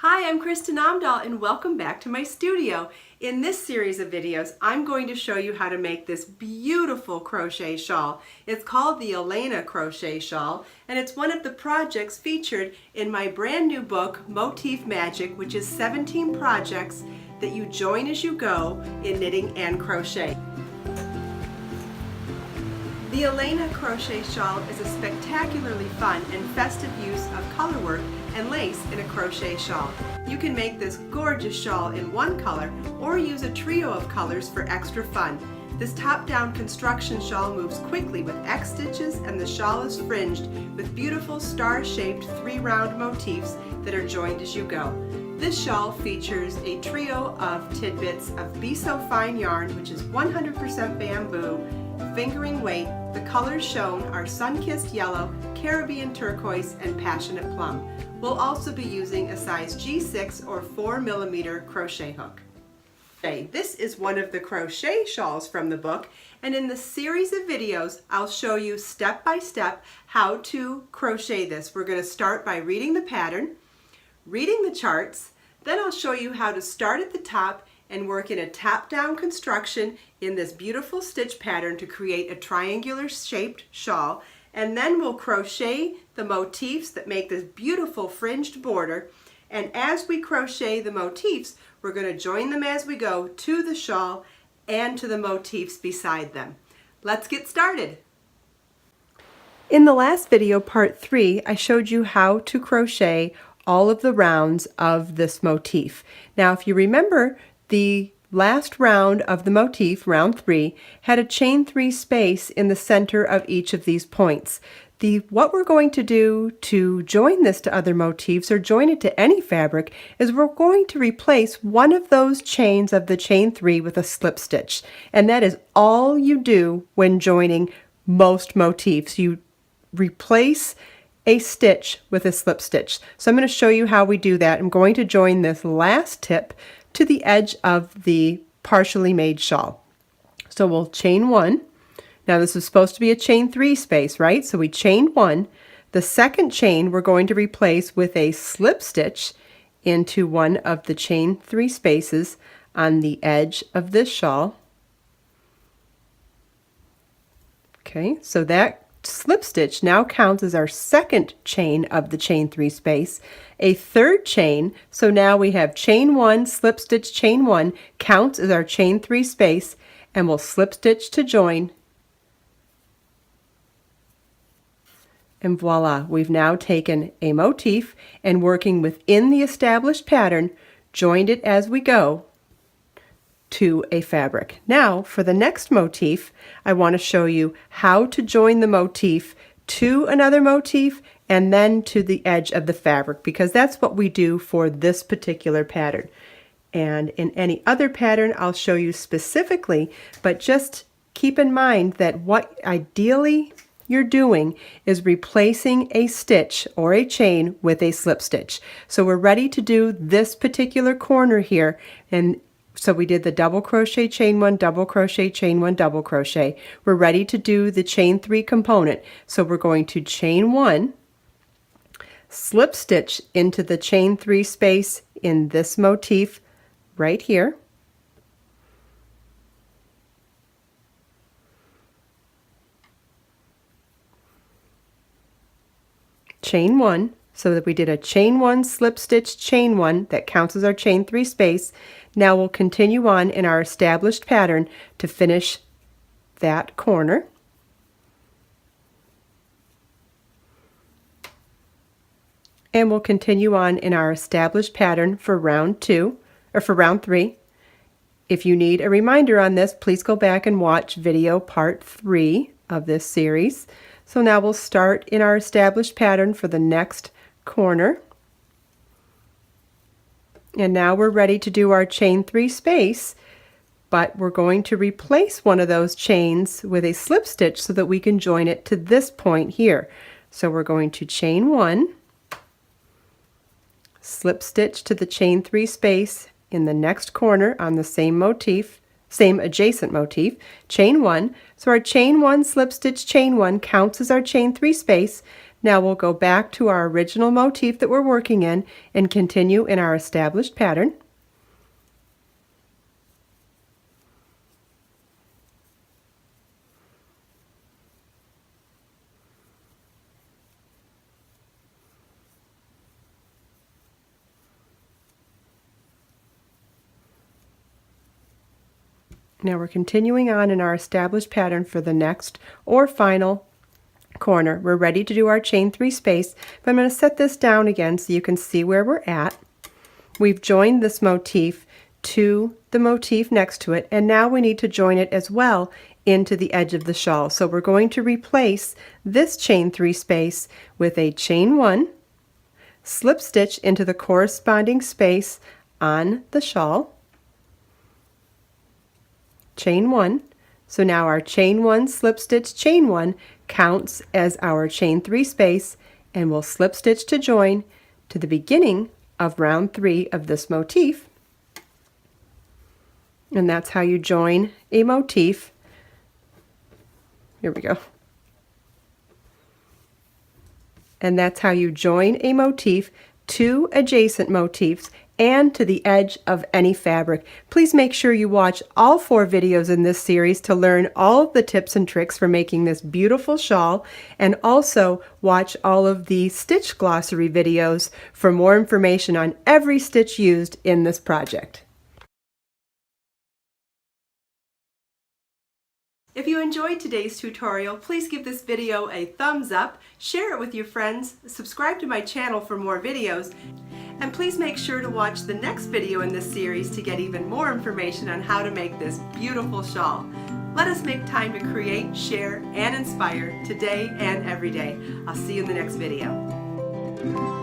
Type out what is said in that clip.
Hi, I'm Kristin Omdahl and welcome back to my studio. In this series of videos, I'm going to show you how to make this beautiful crochet shawl. It's called the Alayna crochet shawl, and it's one of the projects featured in my brand new book, Motif Magic, which is 17 projects that you join as you go in knitting and crochet. The Alayna crochet shawl is a spectacularly fun and festive use of color work and lace in a crochet shawl. You can make this gorgeous shawl in one color or use a trio of colors for extra fun. This top-down construction shawl moves quickly with X stitches, and the shawl is fringed with beautiful star-shaped 3-round motifs that are joined as you go. This shawl features a trio of tidbits of Be So Fine yarn, which is 100% bamboo, fingering weight. The colors shown are Sun-Kissed Yellow, Caribbean Turquoise, and Passionate Plum. We'll also be using a size G6 or 4mm crochet hook. This is one of the crochet shawls from the book, and in the series of videos I'll show you step by step how to crochet this. We're going to start by reading the pattern, reading the charts, then I'll show you how to start at the top and work in a top-down construction in this beautiful stitch pattern to create a triangular shaped shawl, and then we'll crochet the motifs that make this beautiful fringed border. And as we crochet the motifs, we're going to join them as we go to the shawl and to the motifs beside them. Let's get started. In the last video, part 3, I showed you how to crochet all of the rounds of this motif. Now, if you remember, the last round of the motif, round 3, had a chain 3 space in the center of each of these points. What we're going to do to join this to other motifs or join it to any fabric is we're going to replace one of those chains of the chain 3 with a slip stitch. And that is all you do when joining most motifs. You replace a stitch with a slip stitch. So I'm going to show you how we do that. I'm going to join this last tip to the edge of the partially made shawl. So we'll chain 1. Now this is supposed to be a chain 3 space, right? So we chained 1. The second chain we're going to replace with a slip stitch into one of the chain 3 spaces on the edge of this shawl. Okay, so that slip stitch now counts as our second chain of the chain 3 space. A third chain, so now we have chain 1, slip stitch, chain 1, counts as our chain 3 space, and we'll slip stitch to join. And voila, we've now taken a motif and, working within the established pattern, joined it as we go to a fabric. Now for the next motif, I want to show you how to join the motif to another motif and then to the edge of the fabric, because that's what we do for this particular pattern. And in any other pattern I'll show you specifically, but just keep in mind that what ideally you're doing is replacing a stitch or a chain with a slip stitch. So we're ready to do this particular corner here, and so we did the double crochet, chain 1, double crochet, chain 1, double crochet. We're ready to do the chain 3 component. So we're going to chain 1, slip stitch into the chain 3 space in this motif right here. Chain 1, so that we did a chain 1, slip stitch, chain 1, that counts as our chain 3 space. Now we'll continue on in our established pattern to finish that corner. And we'll continue on in our established pattern for round 2, or for round 3. If you need a reminder on this, please go back and watch video part 3 of this series. So now we'll start in our established pattern for the next corner. And now we're ready to do our chain 3 space, but we're going to replace one of those chains with a slip stitch so that we can join it to this point here. So we're going to chain 1, slip stitch to the chain 3 space in the next corner on the same motif, same adjacent motif, chain 1. So our chain 1, slip stitch, chain 1 counts as our chain 3 space. Now we'll go back to our original motif that we're working in and continue in our established pattern. Now we're continuing on in our established pattern for the next or final corner. We're ready to do our chain 3 space, but I'm going to set this down again so you can see where we're at. We've joined this motif to the motif next to it, and now we need to join it as well into the edge of the shawl. So we're going to replace this chain 3 space with a chain 1, slip stitch into the corresponding space on the shawl, chain 1. So now our chain 1, slip stitch, chain 1 counts as our chain 3 space, and we'll slip stitch to join to the beginning of round 3 of this motif. And that's how you join a motif. Here we go. And that's how you join a motif to adjacent motifs and to the edge of any fabric. Please make sure you watch all 4 videos in this series to learn all of the tips and tricks for making this beautiful shawl, and also watch all of the stitch glossary videos for more information on every stitch used in this project. If you enjoyed today's tutorial, please give this video a thumbs up, share it with your friends, subscribe to my channel for more videos, and please make sure to watch the next video in this series to get even more information on how to make this beautiful shawl. Let us make time to create, share, and inspire today and every day. I'll see you in the next video.